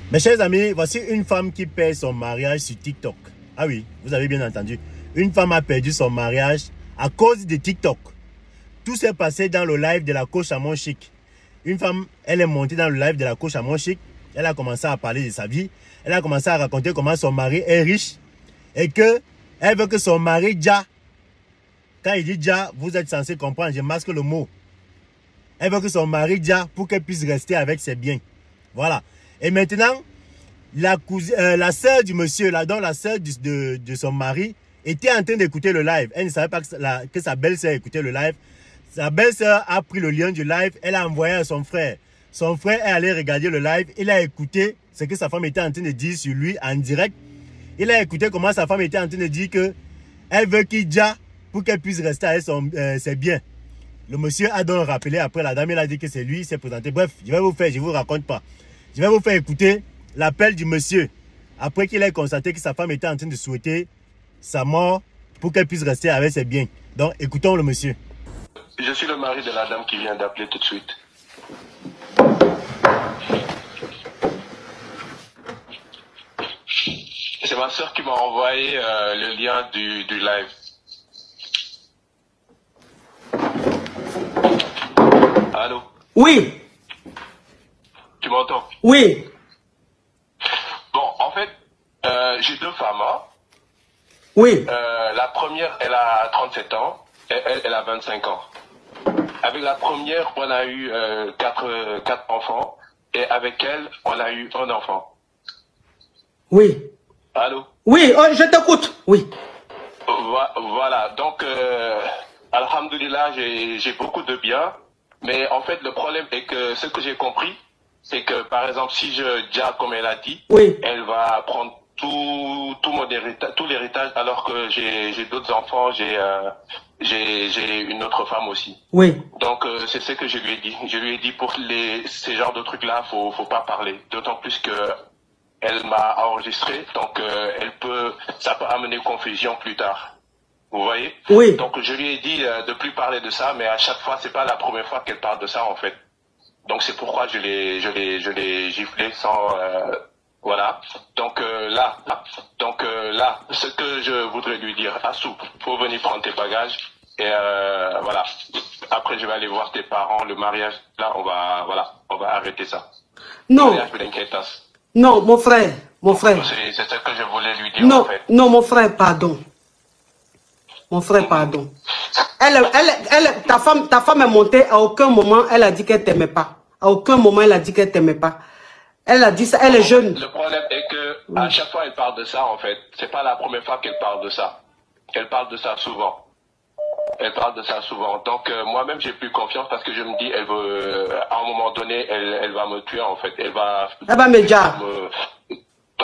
Mes chers amis, voici une femme qui perd son mariage sur TikTok. Ah oui, vous avez bien entendu. Une femme a perdu son mariage à cause de TikTok. Tout s'est passé dans le live de la coach à mon chic. Une femme, elle est montée dans le live de la coach à mon chic. Elle a commencé à parler de sa vie. Elle a commencé à raconter comment son mari est riche. Et que elle veut que son mari déjà. Quand il dit déjà, vous êtes censé comprendre, je masque le mot. Elle veut que son mari déjà pour qu'elle puisse rester avec ses biens. Voilà. Et maintenant, la sœur du monsieur, dont la sœur de son mari, était en train d'écouter le live. Elle ne savait pas que sa belle-sœur écoutait le live. Sa belle-sœur a pris le lien du live, elle a envoyé à son frère. Son frère est allé regarder le live, il a écouté ce que sa femme était en train de dire sur lui en direct. Il a écouté comment sa femme était en train de dire que elle veut qu'il déjà pour qu'elle puisse rester avec ses biens. Le monsieur a donc rappelé après, la dame, il a dit que c'est lui, il s'est présenté. Bref, je ne vous raconte pas. Je vais vous faire écouter l'appel du monsieur. Après qu'il ait constaté que sa femme était en train de souhaiter sa mort pour qu'elle puisse rester avec ses biens. Donc, écoutons le monsieur. Je suis le mari de la dame qui vient d'appeler tout de suite. C'est ma soeur qui m'a envoyé le lien du live. Allô? Oui. Tu m'entends? Oui. Bon, en fait, j'ai deux femmes. Hein. Oui. La première, elle a 37 ans et elle a 25 ans. Avec la première, on a eu quatre enfants et avec elle, on a eu un enfant. Oui. Allô? Oui, oh, je t'écoute. Oui. Voilà, donc, alhamdoulilah, j'ai beaucoup de biens. Mais en fait, le problème est que ce que j'ai compris, c'est que, par exemple, si je dis comme elle a dit, oui, elle va prendre tout mon héritage, tout l'héritage, alors que j'ai d'autres enfants, j'ai une autre femme aussi. Oui. Donc, c'est ce que je lui ai dit. Je lui ai dit, pour ces genres de trucs-là, faut pas parler. D'autant plus que elle m'a enregistré, donc ça peut amener confusion plus tard. Vous voyez? Oui. Donc je lui ai dit de plus parler de ça, mais à chaque fois, c'est pas la première fois qu'elle parle de ça en fait. Donc c'est pourquoi je l'ai giflé sans voilà. Donc là, ce que je voudrais lui dire, Assou, faut venir prendre tes bagages et voilà. Après je vais aller voir tes parents, le mariage. Là on va arrêter ça. Non. Le mariage, non, mon frère. C'est ce que je voulais lui dire non, en fait. Non, mon frère, pardon. Mon frère, pardon. Ta femme est montée, à aucun moment, elle a dit qu'elle t'aimait pas. À aucun moment, elle a dit qu'elle t'aimait pas. Elle a dit ça, elle est jeune. Le problème est que à chaque fois, elle parle de ça, en fait. C'est pas la première fois qu'elle parle de ça. Elle parle de ça souvent. Elle parle de ça souvent. Donc, moi-même, j'ai plus confiance parce que je me dis, elle veut, à un moment donné, elle va me tuer, en fait. Elle va me dire.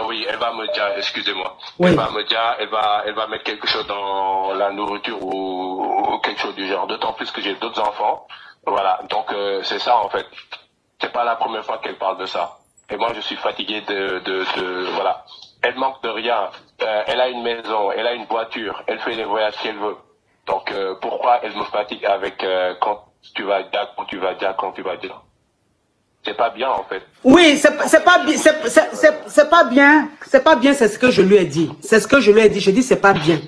Oui, elle va me dire, excusez-moi. Oui. Elle va me dire, elle va mettre quelque chose dans la nourriture ou quelque chose du genre. D'autant plus que j'ai d'autres enfants. Voilà. Donc, c'est ça, en fait. C'est pas la première fois qu'elle parle de ça. Et moi, je suis fatigué voilà. Elle manque de rien. Elle a une maison, elle a une voiture, elle fait les voyages qu'elle veut. Donc, pourquoi elle me fatigue avec quand tu vas dire, quand tu vas dire, quand tu vas dire. C'est pas bien, en fait. Oui, c'est pas bien, c'est pas bien. C'est pas bien, c'est ce que je lui ai dit. C'est ce que je lui ai dit. Je dis, c'est pas bien.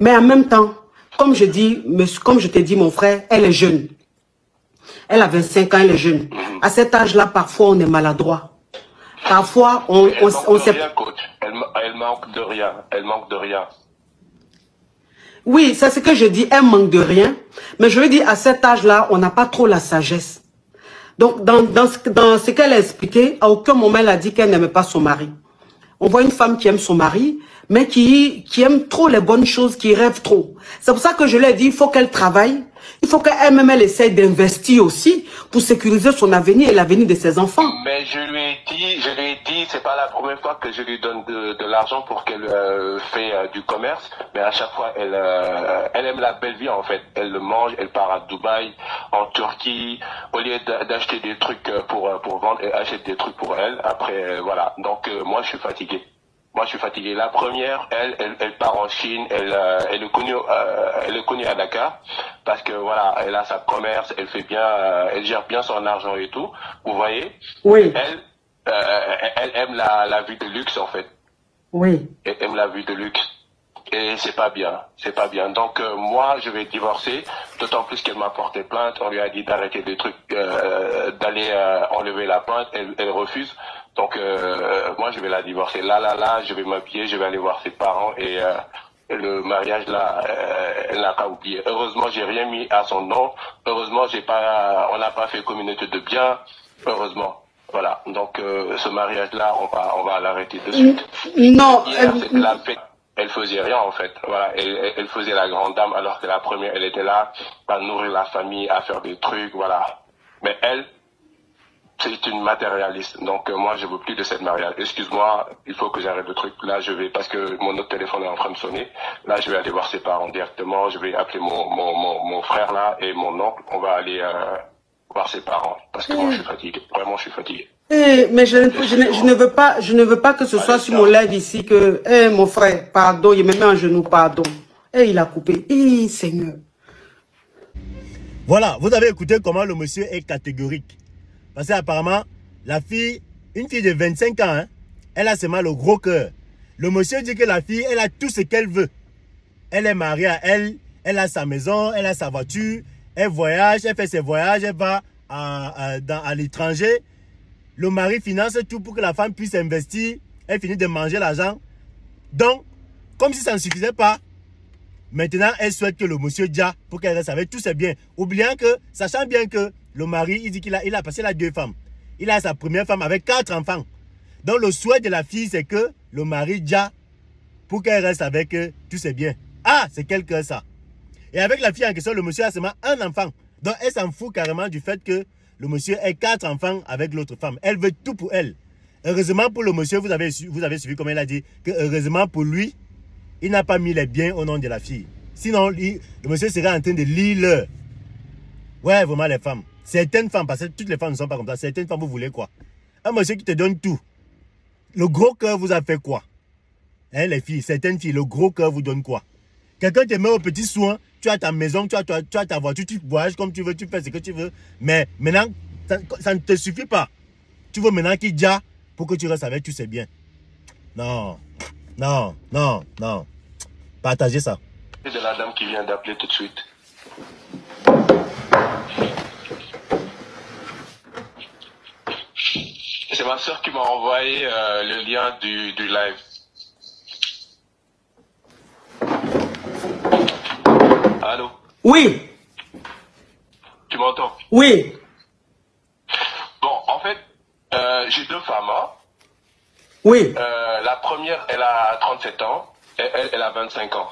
Mais en même temps, comme je t'ai dit, mon frère, elle est jeune. Elle a 25 ans, elle est jeune. À cet âge-là, parfois, on est maladroit. Parfois, on sait pas. Elle manque de rien. Elle manque de rien. Oui, c'est ce que je dis. Elle manque de rien. Mais je lui dis, à cet âge-là, on n'a pas trop la sagesse. Donc, dans ce qu'elle a expliqué, à aucun moment, elle a dit qu'elle n'aimait pas son mari. On voit une femme qui aime son mari, mais qui aime trop les bonnes choses, qui rêve trop. C'est pour ça que je lui ai dit, il faut qu'elle travaille. Il faut qu'elle-même, elle essaye d'investir aussi pour sécuriser son avenir et l'avenir de ses enfants. Mais je lui ai dit, c'est pas la première fois que je lui donne de l'argent pour qu'elle fait du commerce. Mais à chaque fois, elle aime la belle vie, en fait. Elle le mange, elle part à Dubaï, en Turquie. Au lieu d'acheter des trucs pour vendre, elle achète des trucs pour elle. Après, voilà. Donc, moi, je suis fatigué. Moi, je suis fatigué. La première, elle part en Chine, elle est connue à Dakar, parce que voilà, elle a sa commerce, elle fait bien, elle gère bien son argent et tout. Vous voyez? Oui. elle aime la vie de luxe, en fait. Oui. Elle aime la vie de luxe. Et c'est pas bien, c'est pas bien. Donc moi, je vais divorcer, d'autant plus qu'elle m'a porté plainte. On lui a dit d'arrêter des trucs, d'aller enlever la plainte. Elle refuse. Donc moi, je vais la divorcer. Là, je vais m'habiller, je vais aller voir ses parents et le mariage là, elle n'a pas oublié. Heureusement, j'ai rien mis à son nom. Heureusement, on n'a pas fait communauté de biens. Heureusement. Voilà. Donc ce mariage là, on va l'arrêter de suite. Non. Hier, c'était la fête. Elle faisait rien en fait. Voilà, elle faisait la grande dame alors que la première, elle était là à nourrir la famille, à faire des trucs, voilà. Mais elle, c'est une matérialiste. Donc moi, je veux plus de cette mariage. Excuse-moi, il faut que j'arrête le truc. Là, je vais parce que mon autre téléphone est en train de sonner. Là, je vais aller voir ses parents directement. Je vais appeler mon frère là et mon oncle. On va aller voir ses parents parce que moi, je suis fatigué. Vraiment, je suis fatigué. Mais je ne veux pas que ce soit sur mon live ici que, mon frère, pardon, il me met en genou, pardon. Il a coupé. Seigneur. Voilà, vous avez écouté comment le monsieur est catégorique. Parce qu'apparemment, la fille, une fille de 25 ans, hein, elle a seulement le gros cœur. Le monsieur dit que la fille, elle a tout ce qu'elle veut. Elle est mariée à elle, elle a sa maison, elle a sa voiture, elle voyage, elle fait ses voyages, elle va à l'étranger. Le mari finance tout pour que la femme puisse investir. Elle finit de manger l'argent. Donc, comme si ça ne suffisait pas, maintenant, elle souhaite que le monsieur Dia, pour qu'elle reste avec tous ses biens. Oubliant que, sachant bien que le mari, il dit qu'il a passé là 2 femmes. Il a sa première femme avec 4 enfants. Donc, le souhait de la fille, c'est que le mari Dia, pour qu'elle reste avec tous ses biens. Ah, c'est quelque ça. Et avec la fille en question, le monsieur a seulement un enfant. Donc, elle s'en fout carrément du fait que le monsieur ait 4 enfants avec l'autre femme. Elle veut tout pour elle. Heureusement pour le monsieur, vous avez suivi comme elle a dit, que heureusement pour lui, il n'a pas mis les biens au nom de la fille. Sinon, le monsieur serait en train de lire l'heure. Ouais, vraiment les femmes. Certaines femmes, parce que toutes les femmes ne sont pas comme ça, certaines femmes, vous voulez quoi? Un monsieur qui te donne tout. Le gros cœur vous a fait quoi? Hein, les filles, certaines filles, le gros cœur vous donne quoi? Quelqu'un te met au petit soin, tu as ta maison, tu as ta voiture, tu voyages comme tu veux, tu fais ce que tu veux. Mais maintenant, ça ne te suffit pas. Tu veux maintenant qu'il dise pour que tu restes avec tous ses biens. Non, non, non, non. Partagez ça. C'est de la dame qui vient d'appeler tout de suite. C'est ma soeur qui m'a envoyé le lien du live. Allô? Oui. Tu m'entends? Oui. Bon, en fait, j'ai 2 femmes. Hein. Oui. La première, elle a 37 ans et elle a 25 ans.